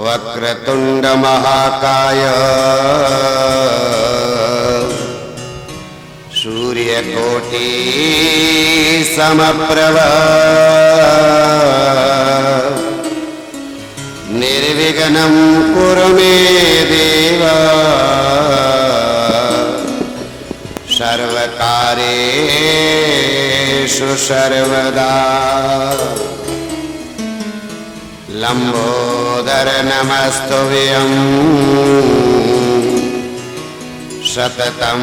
वक्रतुंड महाकाय सूर्यकोटि समप्रभ निर्विघ्नं कुरु मे देव सर्वकार्येषु सर्वदा। लंबोदर नमस्तुभ्यं सततं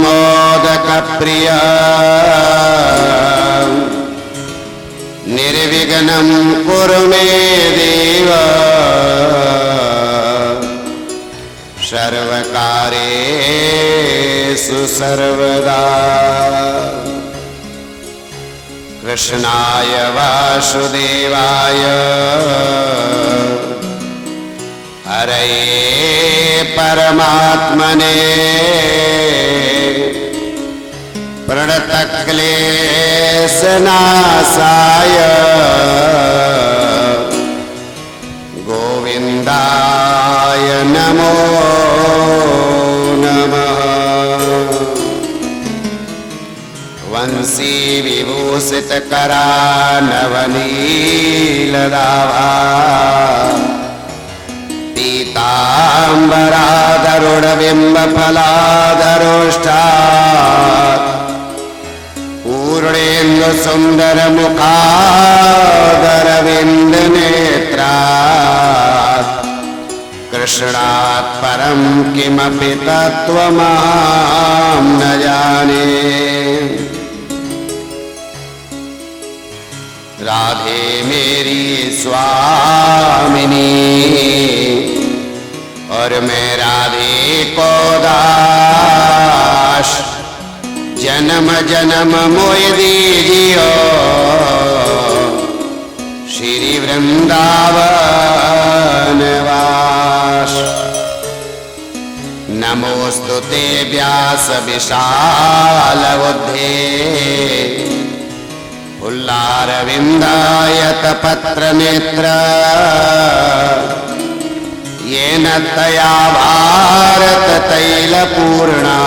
मोदकप्रिय निर्विघ्नं कुरु मे देव सर्वकार्येषु सर्वदा। कृष्णाय वासुदेवाय हरये परमात्मने प्रणतक्लेशनाशाय गोविन्दाय नमो नमः। वंशी विभूषित करानवनीलदाभा पीताम्बराधरुणबिम्बफलाधरोष्ठात् पूर्णेन्दु सुन्दर मुखादरविन्दनेत्रात् कृष्णात् परं किमपि तत्त्वमहं न जाने। राधे मेरी स्वामिनी और मैं राधे को दास। जन्म जन्म मोहि दीजियो श्री वृंदावन वास। नमोस्तुते व्यास विशाल बुद्धे उल्लारविंदायत पत्र नेत्र येन तया भारत तैलपूर्णा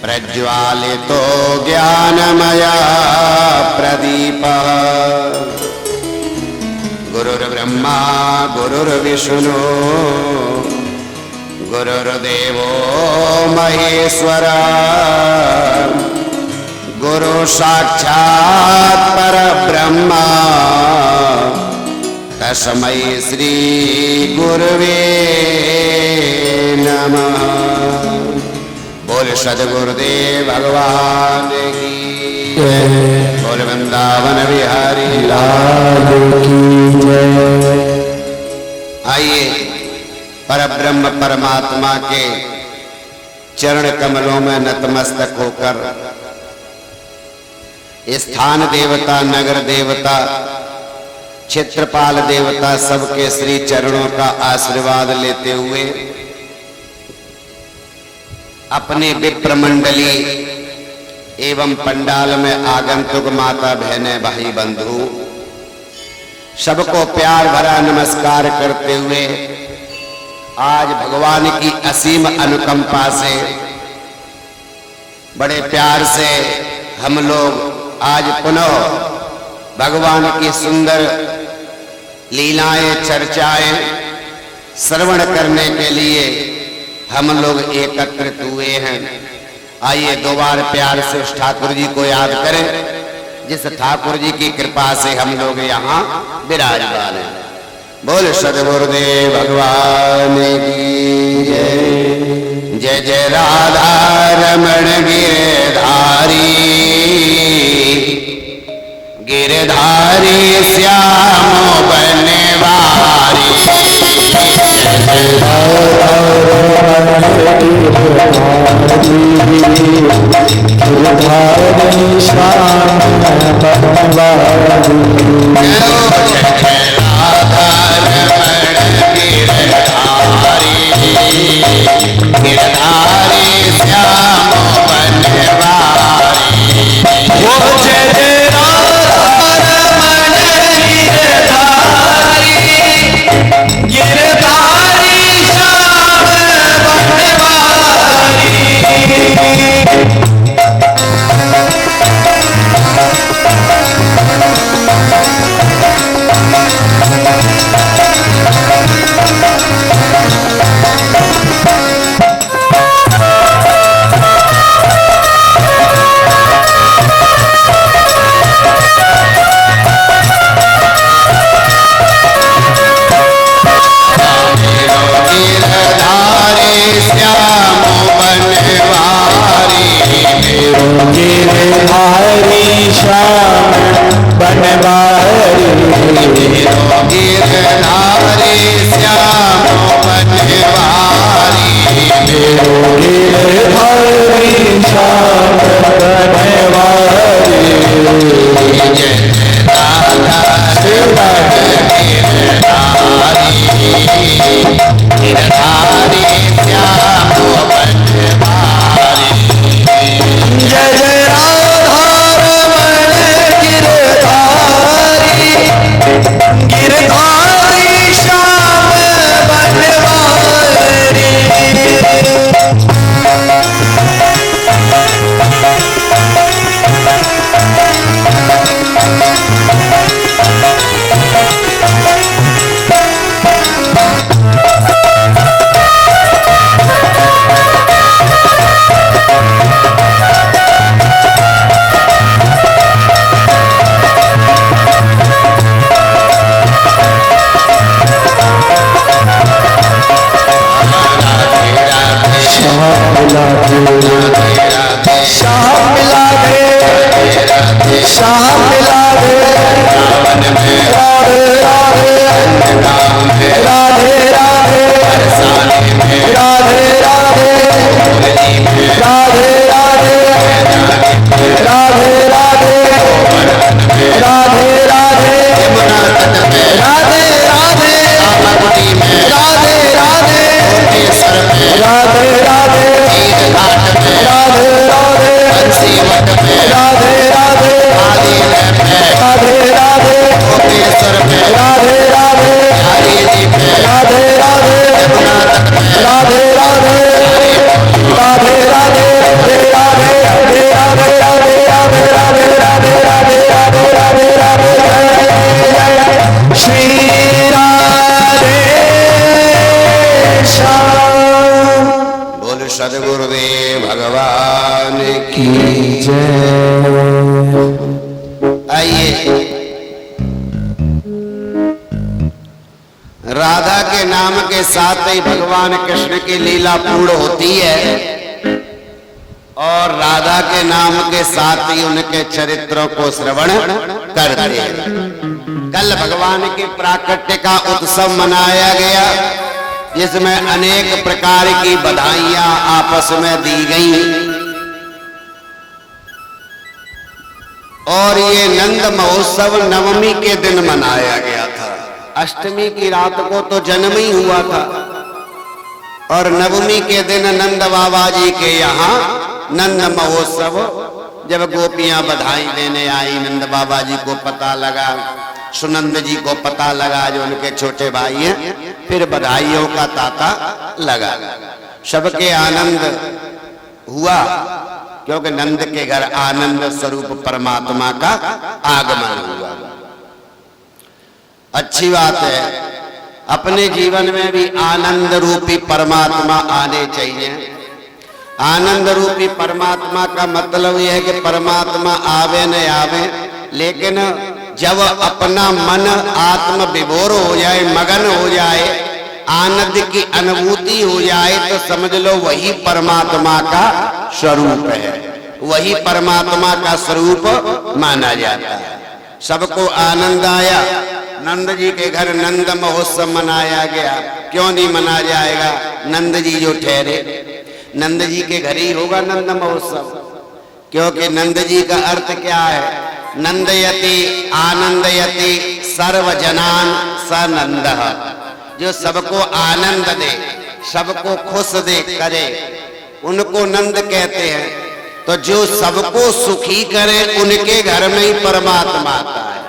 प्रज्वालितो ज्ञानमया प्रदीपः। गुरुर्ब्रह्मा गुरुर्विष्णु गुरुर्देवो महेश्वरा गुरु साक्षात् परब्रह्मा तस्मै श्री गुरुवे नमः। बोल सद्गुरुदेव भगवान की जय। बोल वृंदावन बिहारी लाल की जय। आइए परब्रह्म परमात्मा के चरण कमलों में नतमस्तक होकर स्थान देवता नगर देवता क्षेत्रपाल देवता सबके श्री चरणों का आशीर्वाद लेते हुए अपने विप्र मंडली एवं पंडाल में आगंतुक माता बहने भाई बंधु सबको प्यार भरा नमस्कार करते हुए आज भगवान की असीम अनुकंपा से बड़े प्यार से हम लोग आज पुनः भगवान की सुंदर लीलाएं चर्चाएं श्रवण करने के लिए हम लोग एकत्रित हुए हैं। आइए दो बार प्यार से उस ठाकुर जी को याद करें जिस ठाकुर जी की कृपा से हम लोग यहाँ विराजमान हैं। बोल सद्गुरुदेव भगवान की जय। जय जय राधा रमण गिरधारी गिरधारी श्याम बनवारी। गिरधारी श्याम बनवारी। गिरधारी श्याम बनवारी। के नाम के साथ ही भगवान कृष्ण की लीला पूर्ण होती है और राधा के नाम के साथ ही उनके चरित्रों को श्रवण करते हैं। कल भगवान के प्राकट्य का उत्सव मनाया गया, जिसमें अनेक प्रकार की बधाइयां आपस में दी गई और ये नंद महोत्सव नवमी के दिन मनाया गया था। अष्टमी की रात को तो जन्म ही हुआ था और नवमी के दिन नंद बाबा जी के यहाँ नंद महोत्सव, जब गोपियां बधाई देने आई, नंद बाबा जी को पता लगा, सुनंद जी को पता लगा जो उनके छोटे भाई हैं, फिर बधाइयों का तांता लगा। सबके आनंद हुआ क्योंकि नंद के घर आनंद स्वरूप परमात्मा का आगमन हुआ। अच्छी बात है, अपने जीवन में भी आनंद रूपी परमात्मा आने चाहिए। आनंद रूपी परमात्मा का मतलब यह है कि परमात्मा आवे न आवे, लेकिन जब अपना मन आत्म विभोर हो जाए, मगन हो जाए, आनंद की अनुभूति हो जाए, तो समझ लो वही परमात्मा का स्वरूप है, वही परमात्मा का स्वरूप माना जाता है। सबको आनंद आया। नंद जी के घर नंद महोत्सव मनाया गया। क्यों नहीं मना जाएगा? नंद जी जो ठहरे, नंद जी के घर ही होगा नंद महोत्सव, क्योंकि नंद जी का अर्थ क्या है? नंदयति आनंदयति सर्वजनान स नंदः, जो सबको आनंद दे, सबको खुश दे करे, उनको नंद कहते हैं। तो जो सबको सुखी करे उनके घर में ही परमात्मा आता है।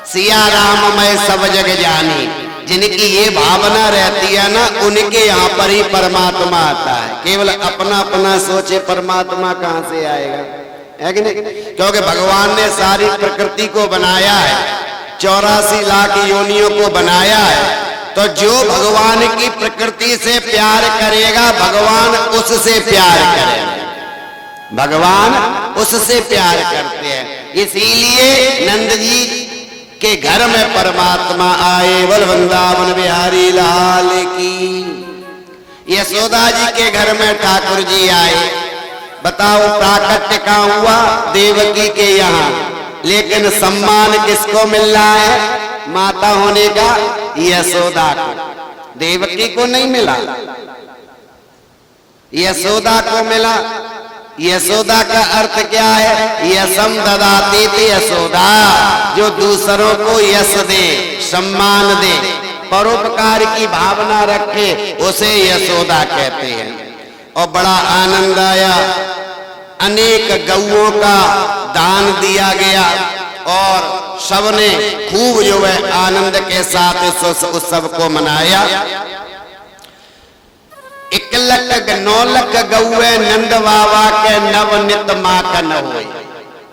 सिया राम मैं सब जग जानी, जिनकी ये भावना रहती है ना, उनके यहाँ पर ही परमात्मा आता है। केवल अपना अपना सोचे परमात्मा कहाँ से आएगा, है कि नहीं? क्योंकि भगवान ने सारी प्रकृति को बनाया है, 84 लाख योनियों को बनाया है, तो जो भगवान की प्रकृति से प्यार करेगा भगवान उससे प्यार करेगा, भगवान उससे प्यार करते हैं। इसीलिए नंद जी के घर में परमात्मा आए। बोल वृंदावन बिहारी लाल की। यशोदा जी के घर में ठाकुर जी आए। बताओ प्राकट्य का हुआ देवकी के यहाँ, लेकिन सम्मान किसको मिल रहा है? माता होने का यशोदा को, देवकी को नहीं मिला, यशोदा को मिला। यशोदा का अर्थ क्या है? यशम ददाती थी यशोदा, जो दूसरों को यश दे, सम्मान दे, परोपकार की भावना रखे, उसे यशोदा कहते हैं। और बड़ा आनंद आया, अनेक गौओं का दान दिया गया और सबने खूब जो है आनंद के साथ इस उत्सव को मनाया। 1 लाख 9 लाख गौए नंद बाबा के नवनित माखन हुए।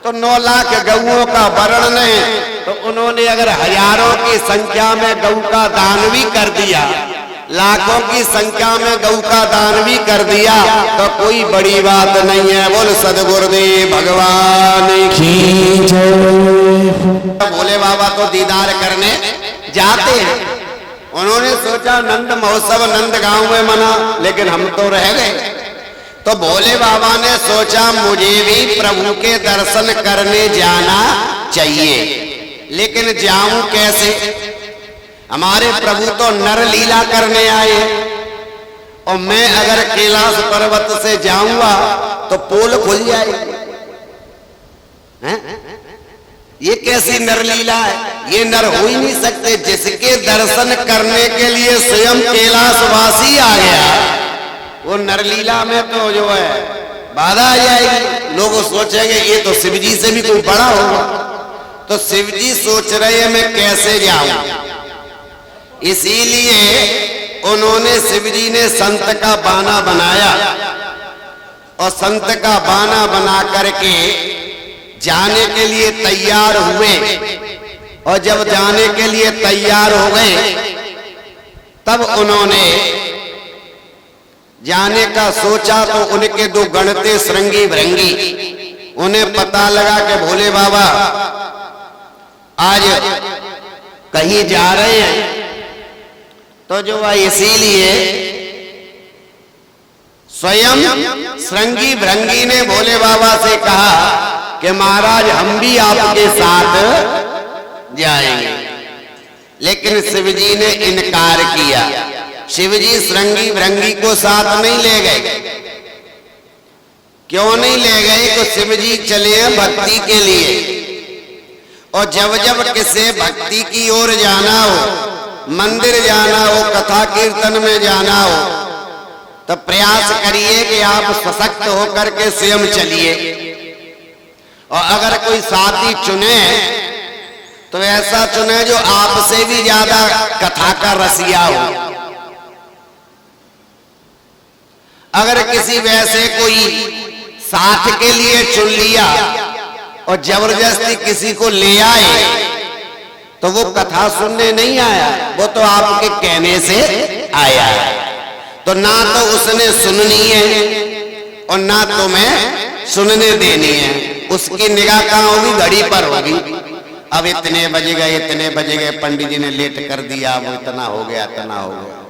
तो 9 लाख गौओं का वर्णन है, तो उन्होंने अगर हजारों की संख्या में गौ का दान भी कर दिया, लाखों की संख्या में गौ का दान भी कर दिया, तो कोई बड़ी बात नहीं है। बोल सदगुरुदेव भगवान की जय। भोले बाबा तो दीदार करने जाते हैं। उन्होंने सोचा नंद महोत्सव नंद गांव में मना, लेकिन हम तो रह गए। तो भोले बाबा ने सोचा मुझे भी प्रभु के दर्शन करने जाना चाहिए, लेकिन जाऊं कैसे? हमारे प्रभु तो नर लीला करने आए हैं, और मैं अगर कैलाश पर्वत से जाऊंगा तो पोल खुल जाएगी। ये कैसी नर लीला है? ये नर हो ही नहीं सकते। जिसके दर्शन करने के लिए स्वयं कैलाशवासी आ गया, वो नर लीला में तो जो है बाधा आ जाएगी। लोग सोचेंगे ये तो शिव जी से भी कोई बड़ा होगा। तो शिव जी सोच रहे हैं मैं कैसे जाऊं, इसीलिए उन्होंने शिव जी ने संत का बाना बनाया, और संत का बाना बना करके जाने के लिए तैयार हुए। और जब जाने के लिए तैयार हो गए, तब उन्होंने जाने का सोचा, तो उनके 2 गणते श्रृंगी भृंगी, उन्हें पता लगा कि भोले बाबा आज कहीं जा रहे हैं, तो जो है इसीलिए स्वयं श्रृंगी भृंगी ने भोले बाबा से कहा कि महाराज हम भी आपके साथ जाएंगे, लेकिन शिवजी ने इनकार किया। शिवजी श्रृंगी भृंगी को साथ नहीं ले गए। क्यों नहीं ले गए? तो शिवजी चले हैं भक्ति के लिए, और जब जब किसी भक्ति की ओर जाना हो, मंदिर जाना हो, कथा कीर्तन में जाना हो, तो प्रयास करिए कि आप सशक्त होकर के स्वयं चलिए। और अगर कोई साथी चुने तो ऐसा चुने जो आपसे भी ज्यादा कथा का रसिया हो। अगर किसी वैसे कोई साथ के लिए चुन लिया और जबरदस्ती किसी को ले आए तो वो कथा सुनने नहीं आया, वो तो आपके कहने से आया है। तो ना तो उसने सुननी है और ना तुम्हें सुनने देनी है। उसकी निगाह कहाँ होगी? घड़ी पर होगी। अब इतने बज गए, पंडित जी ने लेट कर दिया, वो इतना हो गया, इतना हो गया।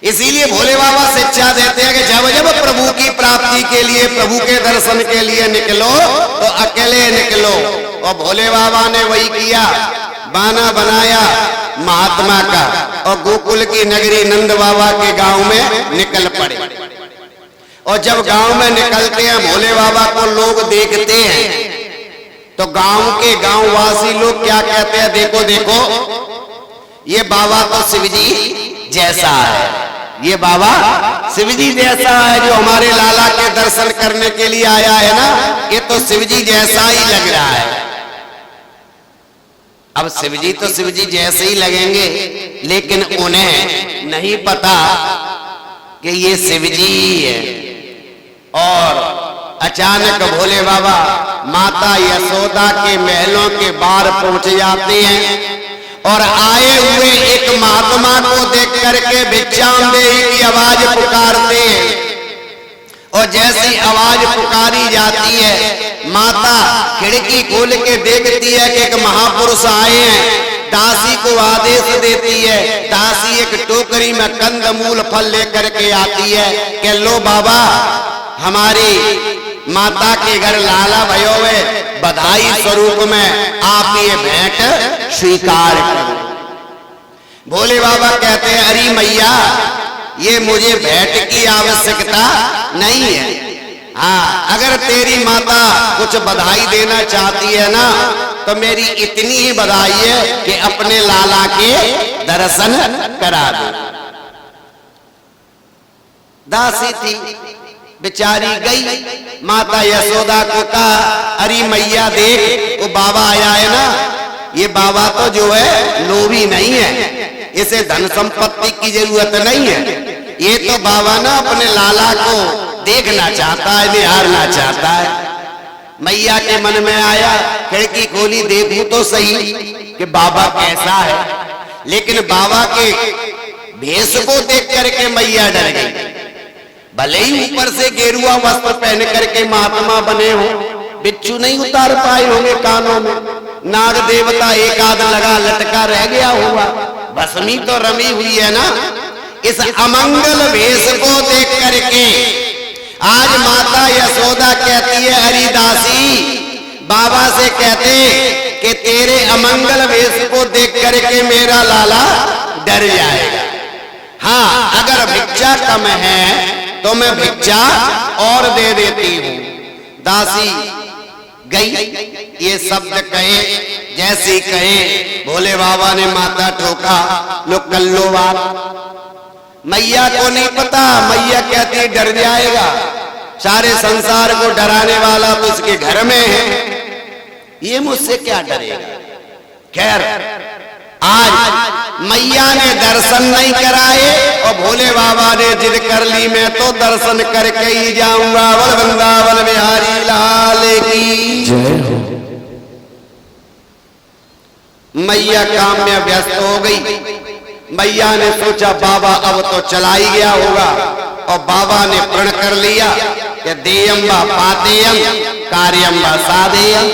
इसीलिए भोले बाबा शिक्षा देते हैं कि जब जब प्रभु की प्राप्ति के लिए, प्रभु के दर्शन के लिए निकलो तो अकेले निकलो। और भोले बाबा ने वही किया, बाना बनाया महात्मा का और गोकुल की नगरी नंद बाबा के गांव में निकल पड़े। और जब गांव में निकलते हैं, भोले बाबा को लोग देखते हैं तो गांव के गांववासी लोग क्या कहते हैं? देखो देखो, ये बाबा तो शिवजी जैसा है, ये बाबा शिवजी जैसा है। जो हमारे लाला के दर्शन करने के लिए आया है ना, ये तो शिवजी जैसा ही लग रहा है। अब शिवजी तो शिवजी जैसे ही लगेंगे, लेकिन उन्हें नहीं पता कि ये शिवजी है। और अचानक भोले बाबा माता यशोदा के महलों के बाहर पहुंच जाते हैं और आए हुए एक महात्मा को देख करके भिक्षाम देहि की आवाज पुकारते हैं। और जैसी आवाज पुकारी जाती है, माता खिड़की खोल के देखती है कि एक महापुरुष आए हैं। दासी को आदेश देती है, दासी एक टोकरी में कंद मूल फल लेकर के आती है कि लो बाबा, हमारी माता के घर लाला भयो है, बधाई स्वरूप में आप ये भेंट स्वीकार करो। भोले बाबा कहते हैं, अरे मैया, ये मुझे भेंट की आवश्यकता नहीं है। हाँ, अगर तेरी माता कुछ बधाई देना चाहती है ना, तो मेरी इतनी ही बधाई है कि अपने लाला के दर्शन करा दो। दासी थी बेचारी गई, माता यशोदा को कहा, अरे मैया देख, वो बाबा आया है ना, ये बाबा तो जो है लोभी नहीं है, इसे धन संपत्ति की जरूरत नहीं है। ये तो बाबा ना अपने लाला को देखना चाहता है, निहारना चाहता है। मैया के मन में आया, खिड़की खोली, देखूं तो सही कि बाबा कैसा है। लेकिन बाबा के भेष को देख करके मैया डर गई। भले ही ऊपर से गेरुआ वस्त्र पहन करके महात्मा बने हो, बिच्छू नहीं उतार पाए होंगे कानों में, नाग देवता एक आध लगा लटका रह गया होगा, भस्मी तो रमी हुई है ना। इस अमंगल भेष को देख करके आज माता यशोदा कहती है, हरिदासी बाबा से कहते कि तेरे अमंगल भेष को देख करके मेरा लाला डर जाएगा। हाँ, अगर भिक्षा कम है तो मैं भिक्षा और दे देती हूँ। दासी गई, ये शब्द कहे, जैसे कहे भोले बाबा ने माथा ठोका, लो कल्लो बात। मैया को नहीं पता, मैया कहती डर जाएगा, सारे संसार को डराने वाला तो उसके घर में है, ये मुझसे क्या डरेगा। खैर, आज मैया ने दर्शन नहीं कराए और भोले बाबा ने जिद कर ली, मैं तो दर्शन करके ही जाऊंगा। बोल वृंदावन बिहारी लाल की जय हो। मैया काम में व्यस्त हो गई। मैया ने सोचा बाबा अब तो चला ही गया होगा, और बाबा ने प्रण कर लिया कि देयम व पातेयम कार्यम व साधेयम,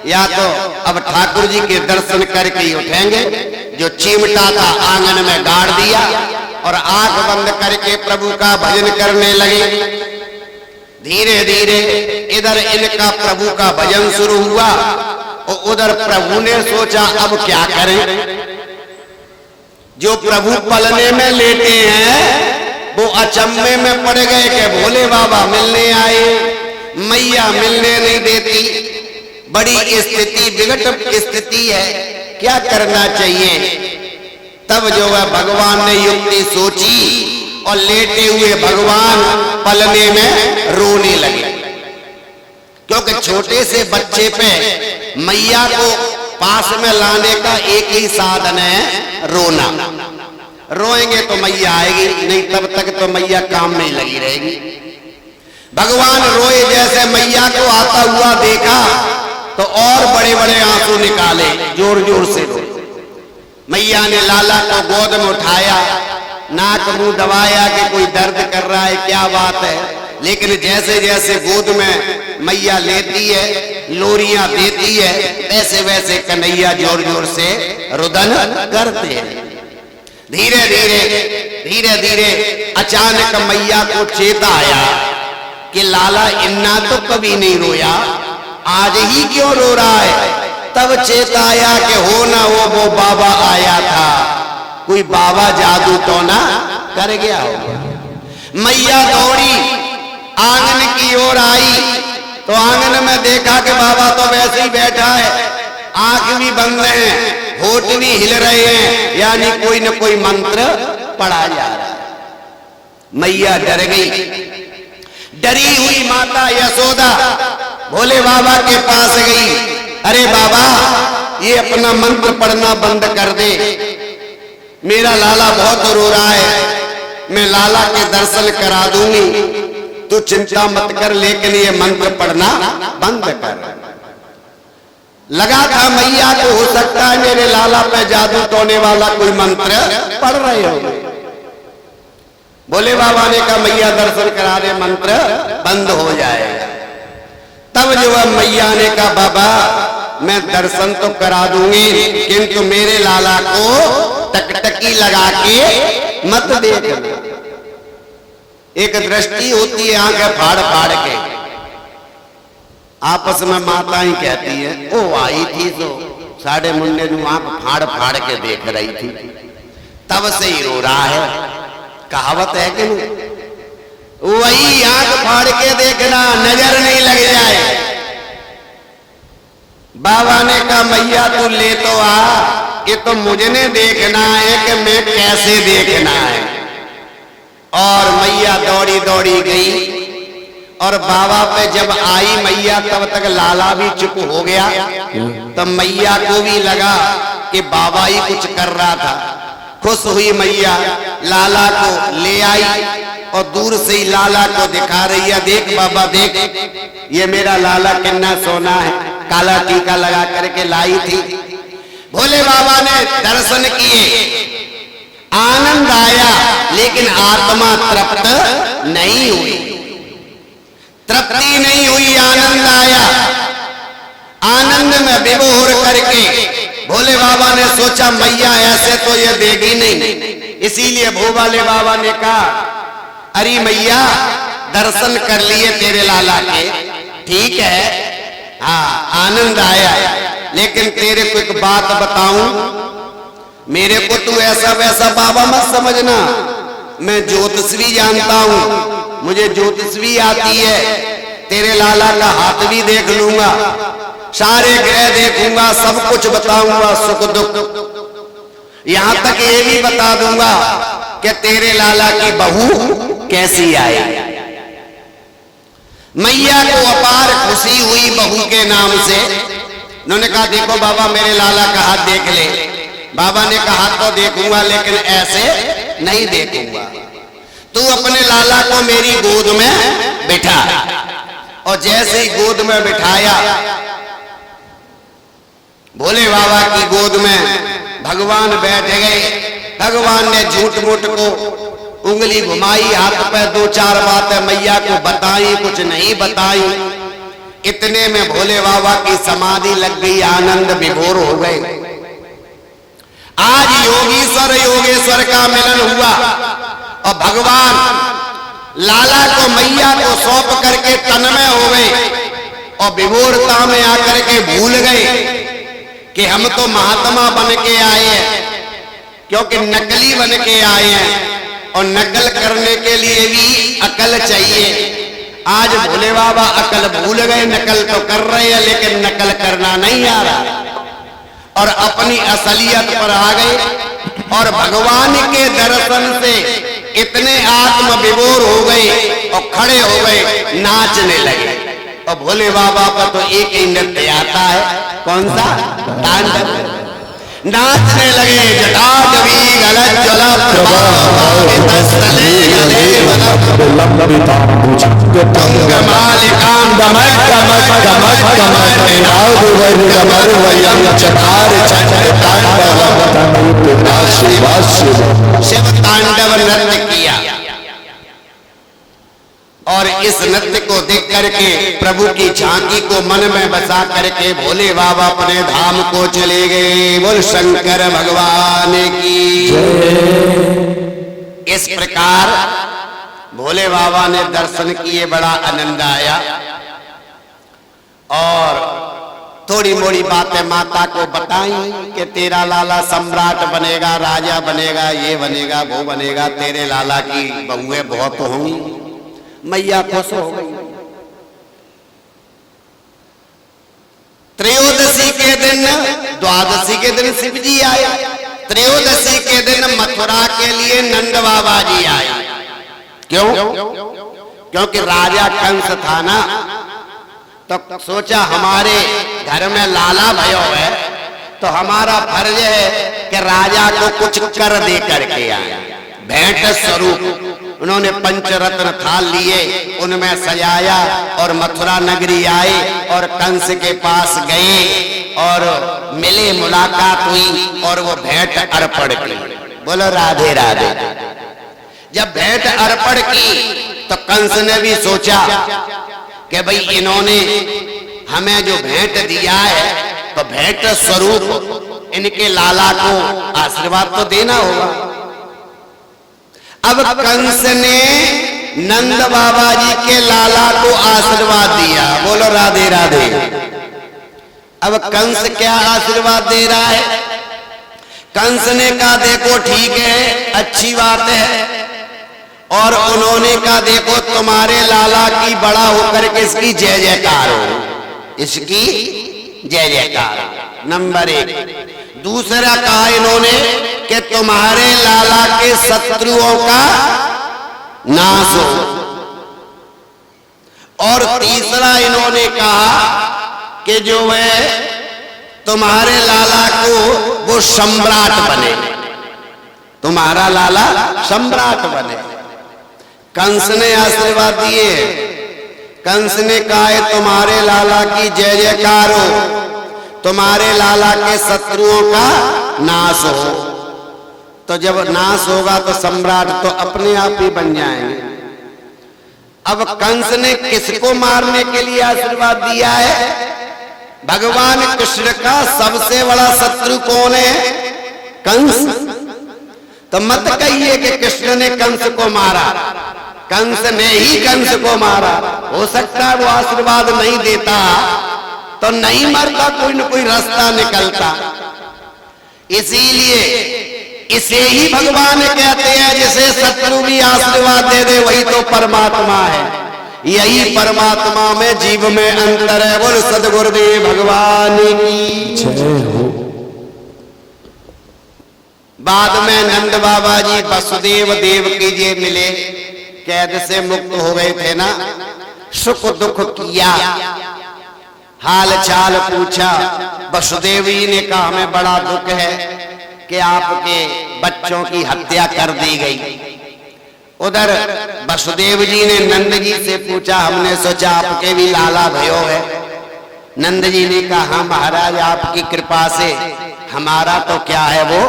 या तो अब ठाकुर जी के दर्शन करके ही उठेंगे जो चिमटा था आंगन में गाड़ दिया और आंख बंद करके प्रभु का भजन करने लगे। धीरे धीरे इधर इनका प्रभु का भजन शुरू हुआ और उधर प्रभु ने सोचा अब क्या करें। जो प्रभु पलने में लेटे हैं वो अचंभे में पड़ गए कि भोले बाबा मिलने आए, मैया मिलने नहीं देती, बड़ी स्थिति विकट स्थिति है, क्या करना चाहिए। तब जो है भगवान ने युक्ति सोची और लेटे हुए भगवान पलने में रोने लगे, क्योंकि छोटे से बच्चे पे मैया को पास में लाने का एक ही साधन है रोना। रोएंगे तो मैया आएगी, नहीं तब तक तो मैया काम में ही लगी रहेगी। भगवान रोए, जैसे मैया को आता हुआ देखा तो और बड़े बड़े आंसू निकाले, जोर जोर से रोए। मैया ने लाला को गोद में उठाया, नाक मुंह दबाया कि कोई दर्द कर रहा है, क्या बात है। लेकिन जैसे जैसे गोद में मैया लेती है, लोरियां देती है, वैसे वैसे कन्हैया जोर जोर से रुदन करते हैं। धीरे धीरे अचानक मैया को चेता आया कि लाला इन्ना तो कभी नहीं रोया, आज ही क्यों रो रहा है। तब चेता आया कि हो ना हो वो बाबा आया था, कोई बाबा जादू तो ना कर गया होगा। मैया दौड़ी आंगन की ओर आई तो आंगन में देखा कि बाबा तो वैसे ही बैठा है, आंख भी बंद है, होठ भी हिल रहे हैं, यानी कोई न कोई मंत्र पढ़ा जा रहा है। मैया डर गई। डरी हुई माता यशोदा भोले बाबा के पास गई, अरे बाबा ये अपना मंत्र पढ़ना बंद कर दे, मेरा लाला बहुत रो रहा है, मैं लाला के दर्शन करा दूंगी, तू चिंता मत कर, लेकिन ये मंत्र पढ़ना बंद कर। लगा था मैया को हो सकता है मेरे लाला पे जादू टोने वाला कोई मंत्र पढ़ रहे हो। भोले बाबा ने कहा मैया दर्शन करा दे, मंत्र बंद हो जाएगा। तब जो है मैया ने कहा बाबा मैं दर्शन तो करा दूंगी, किंतु मेरे लाला को टकटकी लगा के मत देखना। एक दृष्टि होती है आंखें फाड़ फाड़ के, आपस में माताएं कहती है ओ आई थी तो साढ़े मुंडे ਨੂੰ आंख फाड़ फाड़ के देख रही थी, तब से ही रो रहा है। कहावत है कि नहीं, वही आंख फाड़ के देखना, नजर नहीं लग जाए। बाबा ने कहा मैया तू ले तो आ, ये तो मुझे ने देखना है कि मैं कैसे देखना है। और मैया दौड़ी दौड़ी गई और बाबा पे जब आई मैया तब तक लाला भी चुप हो गया। तब मैया को भी लगा कि बाबा ही कुछ कर रहा था। खुश हुई मैया, लाला को ले आई और दूर से ही लाला को दिखा रही है, देख बाबा देख, ये मेरा लाला कितना सोना है, काला टीका लगा करके लाई थी। भोले बाबा ने दर्शन किए, आनंद आया, लेकिन आत्मा तृप्त नहीं हुई, तृप्ति नहीं हुई, आनंद आया। आनंद में विभोर करके भोले बाबा ने सोचा मैया ऐसे तो ये देगी नहीं, इसीलिए भोले बाबा ने कहा अरे मैया दर्शन कर लिए तेरे लाला के, ठीक है, हाँ आनंद आया, लेकिन तेरे को एक बात बताऊं, मेरे को तू ऐसा वैसा बाबा मत समझना, मैं ज्योतिषी जानता हूं, मुझे ज्योतिषी आती है, तेरे लाला का हाथ भी देख लूंगा, सारे ग्रह देखूंगा, सब कुछ बताऊंगा, सुख दुख, यहां तक ये भी बता दूंगा कि तेरे लाला की बहू कैसी आई। मैया को अपार खुशी हुई बहू के नाम से। उन्होंने कहा देखो बाबा मेरे लाला का हाथ देख ले। बाबा ने कहा तो देखूंगा, लेकिन ऐसे नहीं देखूंगा, तू अपने लाला को मेरी गोद में बिठा। और जैसे ही गोद में बिठाया, भोले बाबा की गोद में भगवान बैठ गए। भगवान ने झूठ मूठ को उंगली घुमाई, हाथ पे दो चार बातें मैया को बताई, कुछ नहीं बताई। इतने में भोले बाबा की समाधि लग गई, आनंद विभोर हो गए। आज योगीश्वर योगेश्वर का मिलन हुआ और भगवान लाला को मैया को सौंप करके तन्मय हो गए और विभोरता में आकर के भूल गए कि हम तो महात्मा बन के आए हैं, क्योंकि नकली बन के आए हैं और नकल करने के लिए भी अकल चाहिए। आज भोले बाबा अकल भूल गए, नकल तो कर रहे हैं लेकिन नकल करना नहीं आ रहा और अपनी असलियत पर आ गए और भगवान के दर्शन से इतने आत्म विभोर हो गए और खड़े हो गए, नाचने लगे। और भोले बाबा पर तो एक ही नृत्य आता है, कौन सा? तांडव। नाचने लगे। जटाजवी गलज्ज्वला शिव तांडव नृत्य किया और इस नृत्य को देख करके प्रभु की झांकी को मन में बसा करके भोले बाबा अपने धाम को चले गए। बोल शंकर भगवान की। इस प्रकार भोले बाबा ने दर्शन किए, बड़ा आनंद आया और थोड़ी मोड़ी बातें माता को बताई कि तेरा लाला सम्राट बनेगा, राजा बनेगा, ये बनेगा, वो बनेगा, तेरे लाला की बहुएं बहुत होंगी। मैया खुश हो गई। त्रयोदशी के दिन, द्वादशी के दिन शिव जी आए, त्रयोदशी के दिन मथुरा के लिए नंद बाबा जी आए। क्यों? क्योंकि राजा कंस था ना, तो सोचा हमारे घर में लाला भयो है तो हमारा फर्ज है कि राजा को कुछ कर दे करके आए। भेंट स्वरूप उन्होंने पंचरत्न थाल लिए, उनमें सजाया और मथुरा नगरी आए और कंस के पास गए और मिले, मुलाकात हुई और वो भेंट अर्पण की। बोलो राधे राधे। जब भेंट अर्पण की तो कंस ने भी सोचा कि भाई इन्होंने हमें जो भेंट दिया है तो भेंट स्वरूप इनके लाला को आशीर्वाद तो देना होगा। अब कंस ने नंद बाबा जी के लाला को आशीर्वाद दिया। बोलो राधे राधे। अब कंस क्या आशीर्वाद दे रहा है? कंस ने कहा देखो ठीक है, अच्छी बात है, और उन्होंने कहा देखो तुम्हारे लाला की बड़ा होकर के इसकी जय जयकार हो, इसकी जय जयकार हो, नंबर एक। दूसरा कहा इन्होंने कि तुम्हारे लाला के शत्रुओं का नाश हो, और तीसरा इन्होंने कहा कि जो है तुम्हारे लाला को वो सम्राट बने, तुम्हारा लाला सम्राट बने। कंस ने आशीर्वाद दिए। कंस ने कहा तुम्हारे लाला की जय जयकार हो, तुम्हारे लाला के शत्रुओं का नाश हो। तो जब नाश होगा तो सम्राट तो अपने आप ही बन जाएंगे। अब कंस ने किसको मारने के लिए आशीर्वाद दिया है? भगवान कृष्ण का सबसे बड़ा शत्रु कौन है? कंस। तो मत कहिए कि कृष्ण ने कंस को मारा, कंस ने ही कंस को मारा। हो सकता है वो आशीर्वाद नहीं देता तो नहीं मरता, कोई न कोई रास्ता निकलता। इसीलिए इसे ही भगवान कहते हैं जिसे शत्रु भी आशीर्वाद दे दे वही तो परमात्मा है। यही परमात्मा में जीव में अंतर है। बोल सदगुरुदेव भगवान की जय हो। बाद में नंद बाबा जी वसुदेव देव की जी मिले, कैद से मुक्त हो गए थे ना, सुख दुख किया, हाल चाल पूछा। वसुदेव जी ने कहा हमें बड़ा दुख है कि आपके बच्चों की हत्या कर दी गई। उधर वसुदेव जी ने नंद जी से पूछा, हमने सोचा आपके भी लाला भयो है। नंद जी ने कहा हाँ महाराज आपकी कृपा से, हमारा तो क्या है वो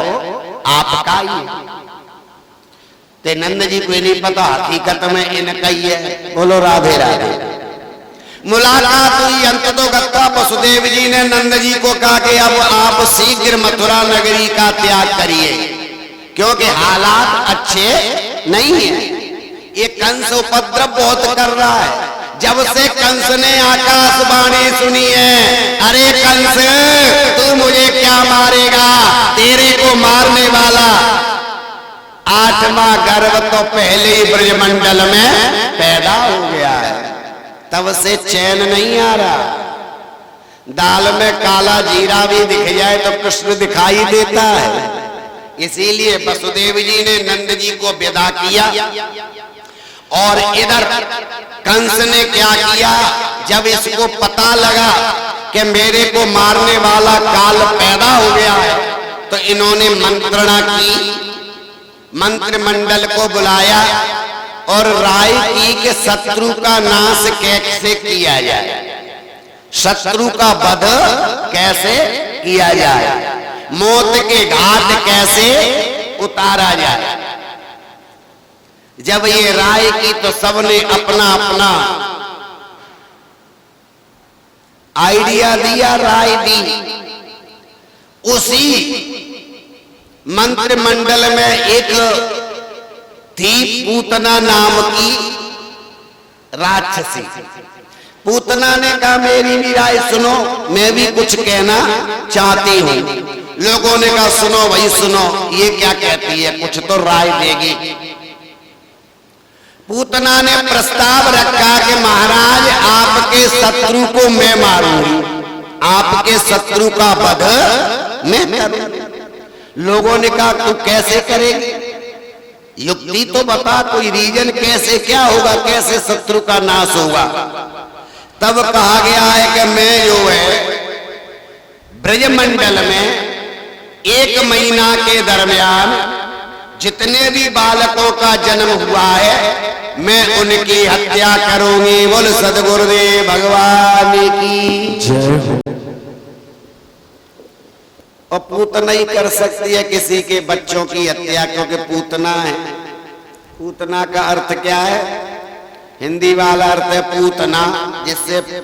आपका ही है। तो नंद जी को नहीं पता हकीकत में इनका ही है। बोलो राधे राधे। मुलाकात हुई। अंत तो गत्ता वसुदेव जी ने नंद जी को कहा कि अब आप शीघ्र मथुरा नगरी का त्याग करिए, क्योंकि हालात अच्छे नहीं है। ये कंस उपद्रव बहुत कर रहा है। जब से कंस ने आकाशवाणी सुनी है, अरे कंस तू मुझे क्या मारेगा, तेरे को मारने वाला 8वां गर्भ तो पहले ही ब्रजमंडल में पैदा हो गया है, तब से चैन नहीं आ रहा। दाल में काला जीरा भी दिख जाए तो कृष्ण दिखाई देता है। इसीलिए वसुदेव जी ने नंद जी को विदा किया। और इधर कंस ने क्या किया, जब इसको पता लगा कि मेरे को मारने वाला काल पैदा हो गया है, तो इन्होंने मंत्रणा की, मंत्रिमंडल को बुलाया और राय की कि शत्रु का नाश कैसे किया जाए, शत्रु का वध कैसे किया जाए, मौत के घाट कैसे उतारा जाए। जब ये राय की तो सबने अपना अपना आइडिया दिया, राय दी। उसी मंत्रिमंडल में एक थी पूतना नाम की राक्षसी। पूतना ने कहा मेरी भी राय सुनो, मैं भी कुछ कहना चाहती हूं। लोगों ने कहा सुनो भाई सुनो, ये क्या कहती है, कुछ तो राय देगी। पूतना ने प्रस्ताव रखा कि महाराज आपके शत्रु को मैं मारूंगी, आपके शत्रु का वध मैं करूंगी। लोगों ने कहा तू कैसे करेगी, युक्ति तो बता, कोई रीजन, कैसे क्या होगा, कैसे शत्रु का नाश होगा। तब कहा गया है कि मैं जो है ब्रजमंडल में 1 महीना के दरमियान जितने भी बालकों का जन्म हुआ है मैं उनकी हत्या करूंगी। बोल सदगुरुदेव भगवान की जय। और पूतना ही कर सकती है किसी के बच्चों की हत्या, क्योंकि पूतना है। पूतना का अर्थ क्या है, हिंदी वाला अर्थ है पूतना,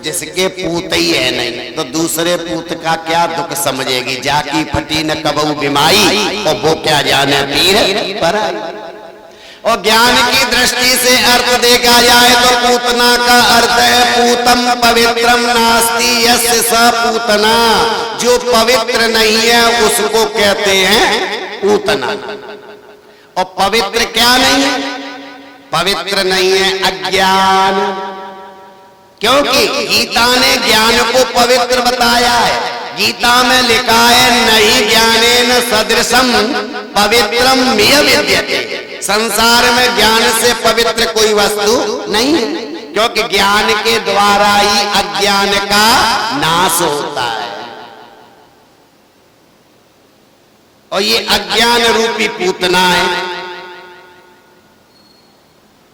जिसके पूत ही है नहीं तो दूसरे पूत का क्या दुख समझेगी। जाकी फटी न कबहू बिमाई, और वो क्या जाने पीर पराई। और ज्ञान की दृष्टि से अर्थ देखा जाए तो पूतना का अर्थ है पूतम पवित्रम नास्ति यस्य स पूतना, जो पवित्र नहीं है उसको कहते हैं पूतना। और पवित्र क्या नहीं है, पवित्र नहीं है अज्ञान, क्योंकि गीता ने ज्ञान को पवित्र बताया है। गीता में लिखा है नहीं ज्ञानेन सदृशम पवित्रम मिह विद्यते। संसार में ज्ञान से पवित्र कोई वस्तु नहीं है, क्योंकि ज्ञान के द्वारा ही अज्ञान का नाश होता है। और ये अज्ञान रूपी पूतना है।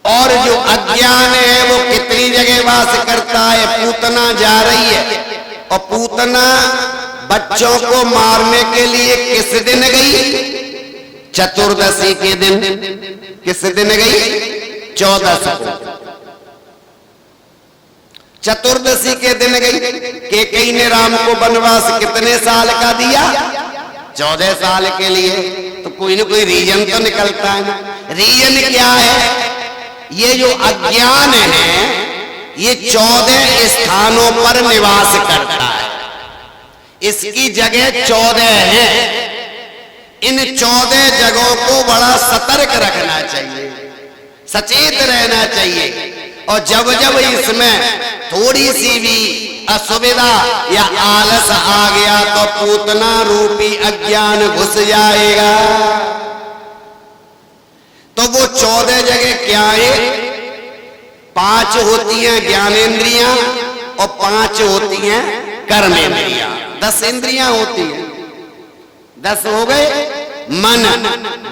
और जो अज्ञान है वो कितनी जगह वास करता है। पूतना जा रही है, और पूतना बच्चों को मारने के लिए किस दिन गई, चतुर्दशी के दिन। किस दिन गई, 14 को। चतुर्दशी के दिन गई। कैकेयी ने राम को वनवास कितने साल का दिया, 14 साल के लिए। तो कोई ना कोई रीजन तो निकलता है ना। रीजन क्या है, ये जो अज्ञान है ये 14 स्थानों पर निवास करता है। इसकी जगह 14 है। इन 14 जगहों को बड़ा सतर्क रखना चाहिए, सचेत रहना चाहिए। और जब जब इसमें थोड़ी सी भी असुविधा या आलस आ गया तो पूतना रूपी अज्ञान घुस जाएगा। तो वो 14 जगह क्या है, 5 होती हैं ज्ञानेंद्रियां और 5 होती हैं कर्मेंद्रियां। 10 इंद्रियां होती हैं। 10 हो गए, मन,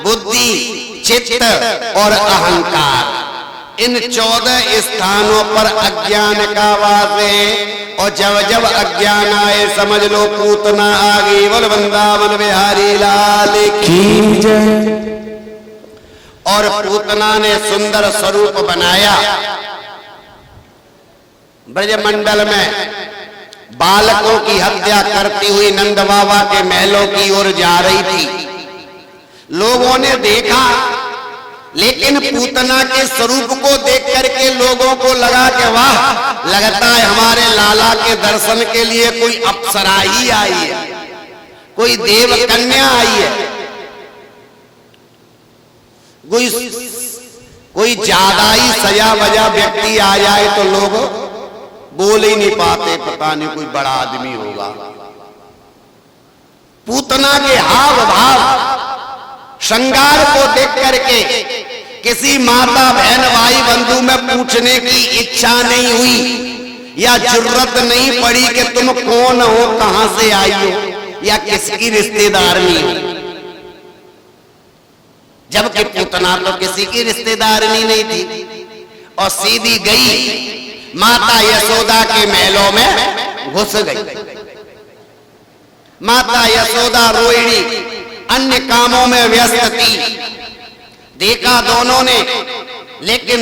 बुद्धि, चित्त और अहंकार। इन 14 स्थानों पर अज्ञान का वास है। और जब जब अज्ञान आए समझ लो पूतना आ गई। बोल वृंदावन बिहारी लाल की जय। और पूतना ने सुंदर स्वरूप बनाया। ब्रजमंडल में बालकों की हत्या करती हुई नंद बाबा के महलों की ओर जा रही थी। लोगों ने देखा, लेकिन पूतना के स्वरूप को देख करके लोगों को लगा कि वाह, लगता है हमारे लाला के दर्शन के लिए कोई अप्सरा ही आई है, कोई देव कन्या आई है, कोई ज्यादा ही सजा बजा व्यक्ति आ जाए तो लोग बोल ही नहीं पाते, पता नहीं कोई बड़ा आदमी होगा। पूतना के हाव भाव श्रृंगार को देख करके किसी माता बहन भाई बंधु में पूछने की इच्छा नहीं हुई या जरूरत नहीं पड़ी कि तुम कौन हो, कहां से आई हो या किसकी रिश्तेदारनी हो, जबकि पूतना तो किसी की रिश्तेदारनी नहीं थी और सीधी गई माता यशोदा के महलों में घुस गई। माता यशोदा रोहिणी अन्य कामों में व्यस्त थी। देखा दोनों ने, लेकिन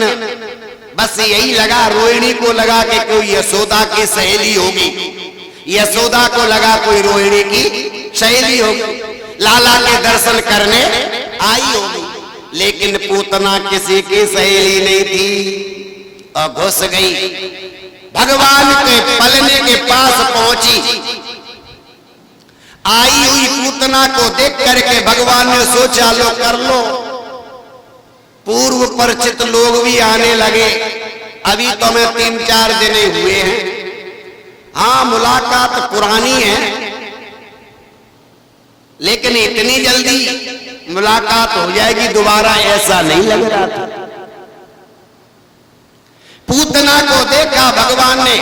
बस यही लगा, रोहिणी को लगा कि कोई यशोदा की सहेली होगी, यशोदा को लगा कोई रोहिणी की सहेली होगी, लाला के दर्शन करने आई होगी। लेकिन पूतना किसी की सहेली नहीं थी और घुस गई। भगवान के पलने के पास पहुंची। आई हुई पूतना को देख करके भगवान ने सोचा, लो कर लो। पूर्व परिचित लोग भी आने लगे। अभी तो मैं 3-4 दिन हुए हैं। हाँ, मुलाकात पुरानी है, लेकिन इतनी जल्दी मुलाकात हो जाएगी दोबारा ऐसा नहीं लग रहा था। पूतना को देखा भगवान ने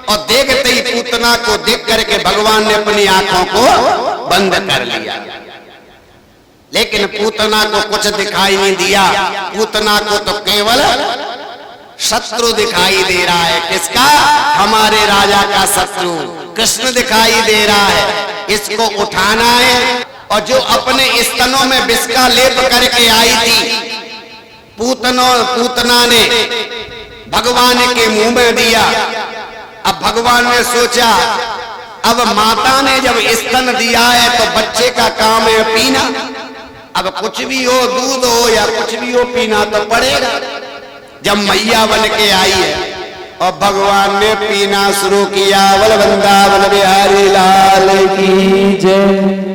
और देखते ही पूतना को देख करके भगवान ने अपनी आंखों को बंद कर लिया। लेकिन पूतना को कुछ दिखाई नहीं दिया। पूतना को तो केवल शत्रु दिखाई दे रहा है। किसका? हमारे राजा का शत्रु कृष्ण दिखाई दे रहा है। इसको उठाना है। और जो अपने स्तनों में विष का लेप करके आई थी, पूतना ने भगवान के मुंह में दिया। अब भगवान ने सोचा, अब माता ने जब स्तन दिया है तो बच्चे का काम है पीना। अब कुछ भी हो, दूध हो या कुछ भी हो, पीना तो पड़ेगा। जब मैया बन के आई है और भगवान ने पीना शुरू किया। बोल वृंदावन बिहारी लाल की जय।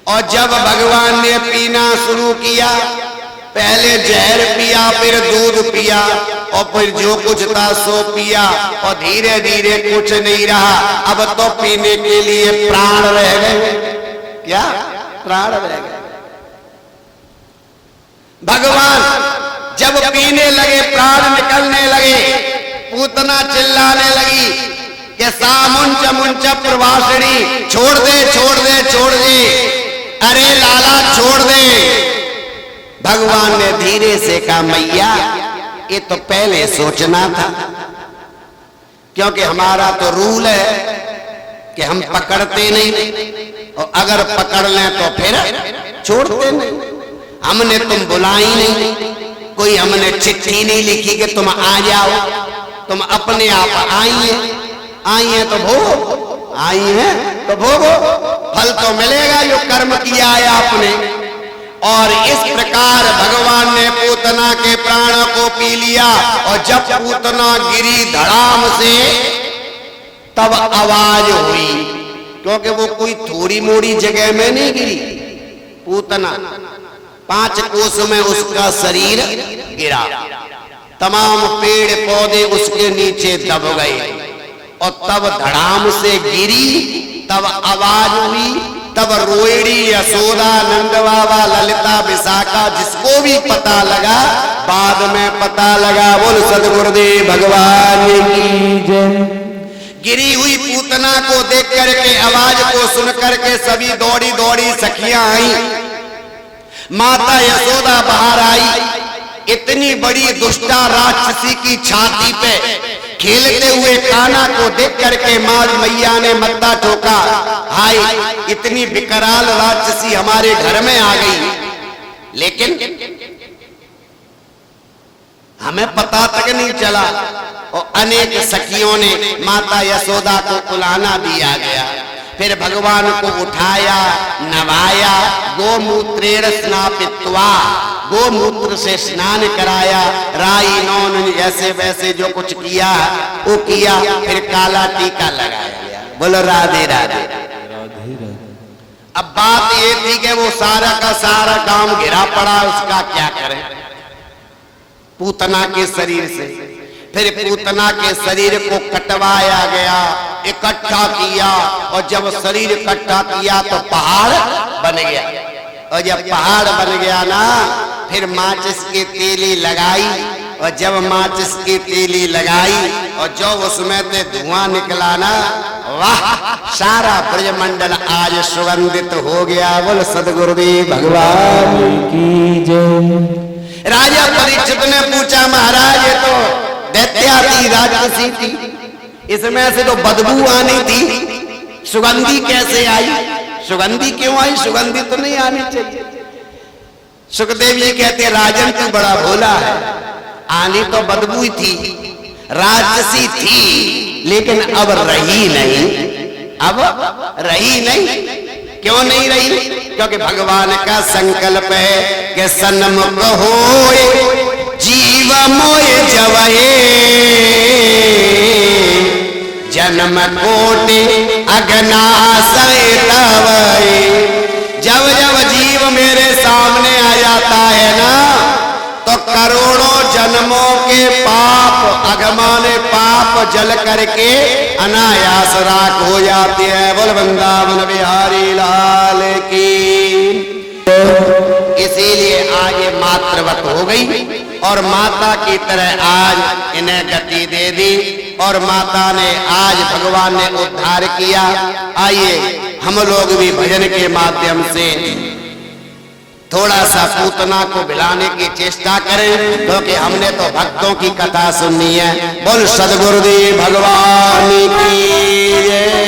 और जब भगवान ने पीना शुरू किया, पहले जहर पिया, फिर दूध पिया और फिर जो कुछ था सो पिया और धीरे धीरे कुछ नहीं रहा। अब तो पीने के लिए प्राण रह गए। क्या प्राण रह गए? भगवान जब पीने लगे, प्राण निकलने लगे, पूतना चिल्लाने लगी कि सामुंच मुंच प्रवासिनी, छोड़ दे छोड़ दे छोड़ दे, अरे लाला छोड़ दे। भगवान ने धीरे से कहा, मैया ये तो पहले सोचना था, क्योंकि हमारा तो रूल है कि हम पकड़ते नहीं और अगर पकड़ लें तो फिर छोड़ते नहीं। हमने तुम बुलाई नहीं, कोई हमने चिट्ठी नहीं लिखी कि तुम आ जाओ, तुम अपने आप आई है तो भोगो, आई है तो भोगो, फल तो मिलेगा जो कर्म किया है आपने। और इस प्रकार भगवान ने पूतना के प्राण को पी लिया। और जब पूतना गिरी धड़ाम से, तब आवाज हुई, क्योंकि वो कोई थोड़ी मोड़ी जगह में नहीं गिरी। पूतना 5 कोस में उसका शरीर गिरा, तमाम पेड़ पौधे उसके नीचे दब गए। और तब धड़ाम से गिरी, तब आवाज हुई, तब रोहिणी, यशोदा, नंद बाबा, ललिता, विशाखा, जिसको भी पता लगा, बाद में पता लगा। बोल सद्गुरुदेव भगवान की जय। गिरी हुई पूतना को देख करके, आवाज को सुन करके सभी दौड़ी दौड़ी सखियां आई। माता यशोदा बाहर आई। इतनी बड़ी दुष्टा राक्षसी की छाती पे खेलते हुए कान्हा को देख करके माँ मैया ने मत्था ठोका, हाय इतनी विकराल राक्षसी हमारे घर में आ गई। लेकिन हमें पता तक नहीं चला। और अनेक सखियों ने माता यशोदा को कुलाना दिया गया। फिर भगवान को उठाया, नवाया, गोमूत्रेण स्नापित्वा, गोमूत्र से स्नान कराया, राई नौन ऐसे वैसे जो कुछ किया वो किया। फिर काला टीका लगाया गया। बोलो राधे राधे। अब बात ये थी कि वो सारा का सारा काम घिरा पड़ा, उसका क्या करें? पूतना के शरीर से। फिर पूतना के शरीर को कटवाया गया, इकट्ठा किया, और जब शरीर इकट्ठा किया तो पहाड़ बन गया। और जब पहाड़ बन गया ना, फिर माचिस की तीली लगाई, और जब माचिस की तीली लगाई और जो उसमें से धुआं निकला ना, वाह, सारा ब्रजमंडल आज सुगंधित हो गया। बोल सदगुरुदेव भगवान की जय। राजा परीक्षित ने पूछा, महाराज ये तो दैत्या थी, राक्षसी थी, इसमें से तो बदबू आनी थी, सुगंधी कैसे आई? सुगंधी क्यों आई? सुगंधी तो नहीं आनी चाहिए। सुखदेव जी कहते, राजन तू बड़ा भोला है, आनी तो बदबू ही थी, राक्षसी थी, लेकिन अब रही नहीं। अब रही नहीं। क्यों नहीं रही? क्योंकि भगवान का संकल्प है कि सन्मुख होए जीव मोय जवये, जन्म कोटि अगनाशय तवये। जब जब जीव मेरे सामने आ जाता है ना, तो करोड़ों जन्मों के पाप, अगमाने पाप जल करके अनायास राख हो जाते हैं। बोल वृंदावन बिहारी लाल की। इसीलिए आज ये मातृवत हो गई और माता की तरह आज इन्हें गति दे दी, और माता ने आज भगवान ने उद्धार किया। आइए हम लोग भी भजन के माध्यम से थोड़ा सा पूतना को भिलाने की चेष्टा करें, क्योंकि हमने तो भक्तों की कथा सुननी है। बोल सदगुरुदेव भगवान की जय।